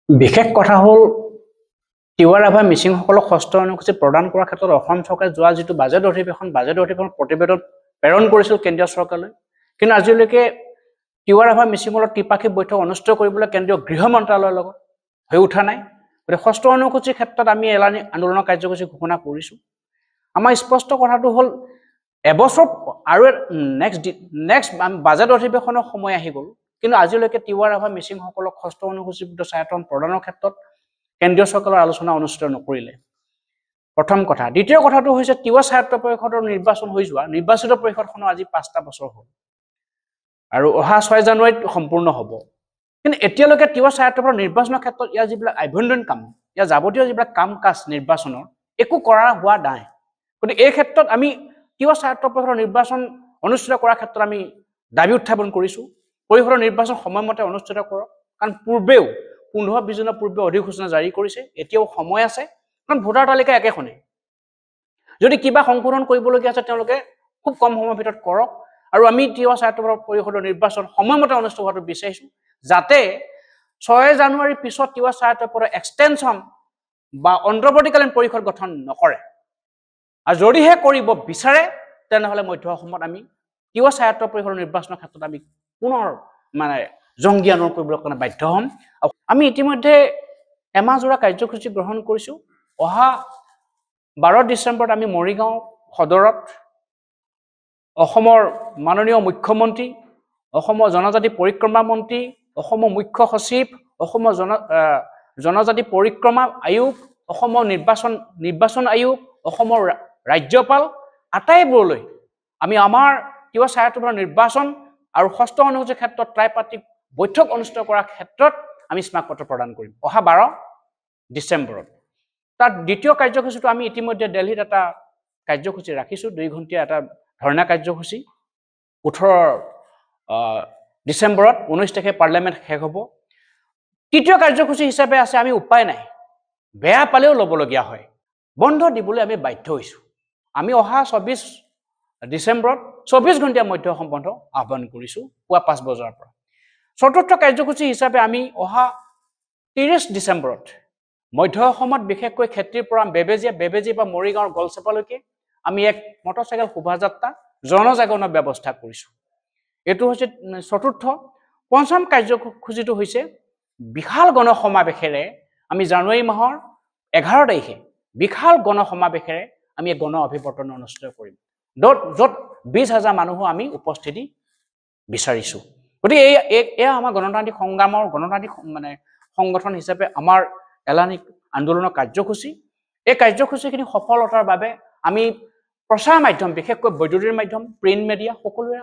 বিশেষ কথা হ'ল তিৱা ৰাভা মিচিংসকলক ষষ্ঠ অনুসূচী প্ৰদান কৰাৰ ক্ষেত্ৰত অসম চৰকাৰে যোৱা যিটো বাজেট অধিৱেশন প্ৰতিবেদন প্ৰেৰণ কৰিছিল কেন্দ্ৰীয় চৰকাৰলৈ, কিন্তু আজিলৈকে তিৱা ৰাভা মিচিংসকলৰ ত্ৰিপাক্ষিক বৈঠক অনুষ্ঠিত কৰিবলৈ কেন্দ্ৰীয় গৃহ মন্ত্ৰালয়ৰ লগত হৈ উঠা নাই। গতিকে ষষ্ঠ অনুসূচীৰ ক্ষেত্ৰত আমি এলানি আন্দোলনৰ কাৰ্যসূচী ঘোষণা কৰিছোঁ। আমাৰ স্পষ্ট কথাটো হ'ল এবছৰ আৰু নেক্সট বাজেট অধিৱেশনৰ সময় আহি গ'ল, কিন্তু আজিলৈকে তিৱা ৰাভা মিচিংসকলক ষষ্ঠ অনুসূচীৰ স্বায়ত্তন প্ৰদানৰ ক্ষেত্ৰত কেন্দ্ৰীয় চৰকাৰৰ আলোচনা অনুষ্ঠিত নকৰিলে। প্ৰথম কথা। দ্বিতীয় কথাটো হৈছে তিৱা স্বায়ত্ত পৰিষদৰ নিৰ্বাচন হৈ যোৱা নিৰ্বাচিত পৰিষদখনৰ আজি 5টা বছৰ হ'ল আৰু অহা 6 জানুৱাৰীত সম্পূৰ্ণ হ'ব। কিন্তু এতিয়ালৈকে তিৱা স্বায়ত্ত পৰিষদৰ নিৰ্বাচনৰ ক্ষেত্ৰত ইয়াৰ যিবিলাক আভ্যন্তৰীণ কাম, ইয়াৰ যাৱতীয় যিবিলাক কাম কাজ নিৰ্বাচনৰ একো কৰা হোৱা নাই। গতিকে এই ক্ষেত্ৰত আমি তিৱা স্বায়ত্ত পৰিষদৰ নিৰ্বাচন অনুষ্ঠিত কৰাৰ ক্ষেত্ৰত আমি দাবী উত্থাপন কৰিছোঁ। পৰিষদৰ নিৰ্বাচন সময়মতে অনুষ্ঠিত কৰক, কাৰণ পূৰ্বেও 15-20 দিনৰ পূৰ্বে অধিসূচনা জাৰি কৰিছে, এতিয়াও সময় আছে, কাৰণ ভোটাৰ তালিকা একেখনেই। যদি কিবা সংশোধন কৰিবলগীয়া আছে তেওঁলোকে খুব কম সময়ৰ ভিতৰত কৰক, আৰু আমি তিৱা স্বায়ত্ত পৰিষদৰ নিৰ্বাচন সময়মতে অনুষ্ঠিত হোৱাটো বিচাৰিছোঁ, যাতে 6 জানুৱাৰীৰ পিছত তিৱা স্বায়ত্ত পৰিষদৰ এক্সটেনশ্যন বা অন্তৰ্বৰ্তীকালীন পৰিষদ গঠন নকৰে। আৰু যদিহে কৰিব বিচাৰে তেনেহ'লে মধ্য অসমত আমি তিৱা স্বায়ত্ত পৰিষদৰ নিৰ্বাচনৰ ক্ষেত্ৰত আমি পুনৰ জংগী আন্দোলন কৰিবলৈ কাৰণে বাধ্য হ'ম। আমি ইতিমধ্যে এমাহজোৰা কাৰ্যসূচী গ্ৰহণ কৰিছোঁ। অহা 12 ডিচেম্বৰত আমি মৰিগাঁও সদৰত অসমৰ মাননীয় মুখ্যমন্ত্ৰী, অসমৰ জনজাতি পৰিক্ৰমা মন্ত্ৰী, অসমৰ মুখ্য সচিব, অসমৰ জনজাতি পৰিক্ৰমা আয়োগ, অসমৰ নিৰ্বাচন আয়োগ, অসমৰ ৰাজ্যপাল আটাইবোৰলৈ আমি আমাৰ তিৱা স্বায়ত্ত পৰিষদৰ নিৰ্বাচন আৰু ষষ্ঠ অনুসূচীৰ ক্ষেত্ৰত ত্ৰাইপাক্ষিক বৈঠক অনুষ্ঠিত কৰাৰ ক্ষেত্ৰত আমি স্মাৰকপত্ৰ প্ৰদান কৰিম অহা 12 ডিচেম্বৰত। তাত দ্বিতীয় কাৰ্যসূচীটো আমি ইতিমধ্যে দিল্লীত এটা কাৰ্যসূচী ৰাখিছোঁ, 2 ঘণ্টীয়া এটা ধৰ্ণা কাৰ্যসূচী। 18 ডিচেম্বৰত 19 তাৰিখে পাৰ্লিয়ামেণ্ট শেষ হ'ব। তৃতীয় কাৰ্যসূচী হিচাপে আছে আমি উপায় নাই, বেয়া পালেও ল'বলগীয়া হয়, বন্ধ দিবলৈ আমি বাধ্য হৈছোঁ। আমি অহা 24 ডিচেম্বৰত 24 ঘণ্টীয়া মধ্য অসম বন্ধ আহ্বান কৰিছোঁ পুৱা 5 বজাৰ পৰা। চতুৰ্থ কাৰ্যসূচী হিচাপে আমি অহা 30 ডিচেম্বৰত মধ্য অসমত বিশেষকৈ খেতিৰ পৰা বেবেজীয়া বা মৰিগাঁৱৰ গলচেপালৈকে আমি এক মটৰচাইকেল শোভাযাত্ৰা জনজাগৰণৰ ব্যৱস্থা কৰিছোঁ। এইটো হৈছে চতুৰ্থ। পঞ্চম কাৰ্যসূচীটো হৈছে বিশাল গণসমাৱেশেৰে আমি জানুৱাৰী মাহৰ 11 তাৰিখে বিশাল গণসমাৱেশেৰে আমি এক গণ অভিৱৰ্তন অনুষ্ঠিত কৰিম, য'ত 20,000 মানুহো আমি উপস্থিতি বিচাৰিছোঁ। গতিকে এয়া আমাৰ গণতান্ত্ৰিক সংগ্ৰামৰ সংগঠন হিচাপে আমাৰ এলানি আন্দোলনৰ কাৰ্যসূচী। এই কাৰ্যসূচীখিনি সফলতাৰ বাবে আমি প্ৰচাৰ মাধ্যম, বিশেষকৈ বৈদ্যুতিন মাধ্যম, প্ৰিণ্ট মিডিয়া সকলোৱে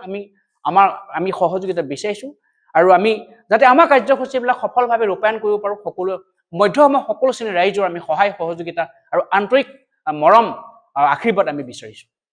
আমি সহযোগিতা বিচাৰিছোঁ, আৰু আমি যাতে আমাৰ কাৰ্যসূচীবিলাক সফলভাৱে ৰূপায়ণ কৰিব পাৰোঁ, মধ্য অসমৰ সকলো শ্ৰেণীৰ ৰাইজৰ আমি সহায় সহযোগিতা আৰু আন্তৰিক মৰম আৰু আশীৰ্বাদ আমি বিচাৰিছোঁ।